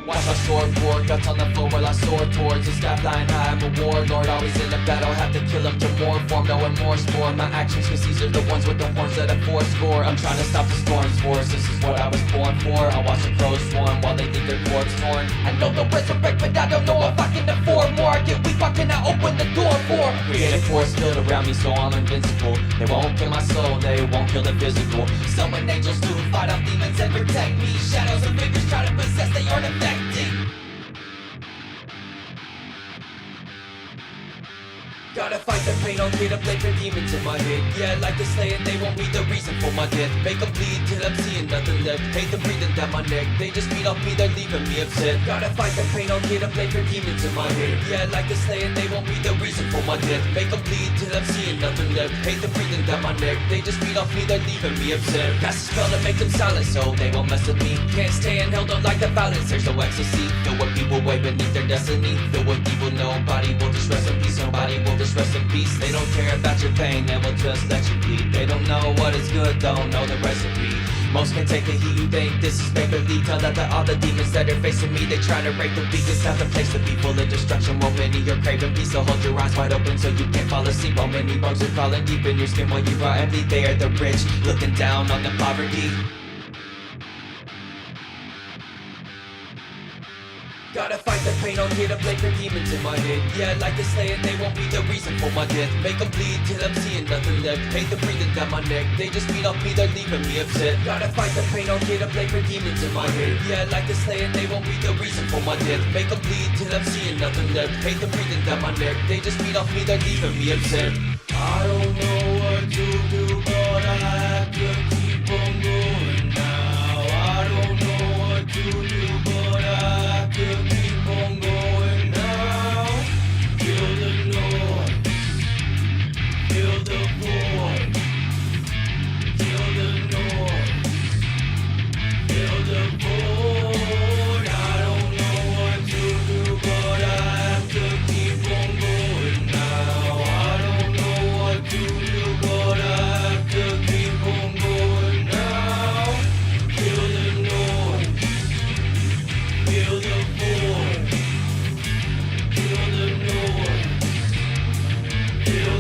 Watch my sword pour, guts on the floor while I soar towards the sky flying high. I'm a warlord, always in a battle, have to kill him to more form, no remorse for my actions, cause these are the ones with the horns that I force for. I'm trying to stop the storm's force, this is what I was born for. I watch the crows swarm while they think their corpse torn. I know they'll resurrect, but I don't know if I can afford more. I get weak, what can I open the door for? Creative force built around me, so I'm invincible. They won't kill my soul, they won't kill the physical. Summon angels to fight off demons and protect me. Shadows and figures try to possess, they aren't affecting. Gotta fight the pain, I'll get a blade for demons in my head. Yeah, I like to slay and they won't be the reason for my death. Make them bleed till I'm seeing nothing left. Hate them breathing down my neck, they just feed off me, they're leaving me upset. Gotta fight the pain, I'll get a blade for demons in my head. Yeah, I like to slay and they won't be the reason for my death. Make them bleed till I'm seeing nothing left. Hate them breathing down my neck, they just feed off me, they're leaving me upset. Cast a spell to make them silent so they won't mess with me. Can't stay and held on like the violence, there's no ecstasy. Filled with people way beneath their destiny. Filled with evil, nobody will just rest in peace. Nobody will just rest in peace. They don't care about your pain, they will just let you bleed. They don't know what is good, don't know the recipe. Most can take the heat, you think this is make-believe. Tell that to all the demons that are facing me. They try to rape the weak, it's not the place to be. Full of destruction, while many are craving peace. So hold your eyes wide open so you can't fall asleep. While many bugs are crawling deep in your skin while you are empty. They are the rich, looking down on the poverty. Gotta fight the pain, I'll get a blade for demons in my head. Yeah, I like to slay and they won't be the reason for my death. Make them bleed till I'm seeing nothing left. Hate them breathing down my neck, they just feed off me, they're leaving me upset. Gotta fight the pain, I'll get a blade for demons in my head. Yeah, I like to slay and they won't be the reason for my death. Make them bleed till I'm seeing nothing left. Hate them breathing down my neck, they just feed off me, they're leaving me upset. I don't know what to do, but I have to keep on going now. I don't know what to do, but I have to keep on going now. Feel the noise, feel the void. Feel the noise, feel the void. I don't know what to do, but I have to keep on going now. I don't know what to do, but I have to keep on going now. Feel the noise, feel the void. Feel the noise, feel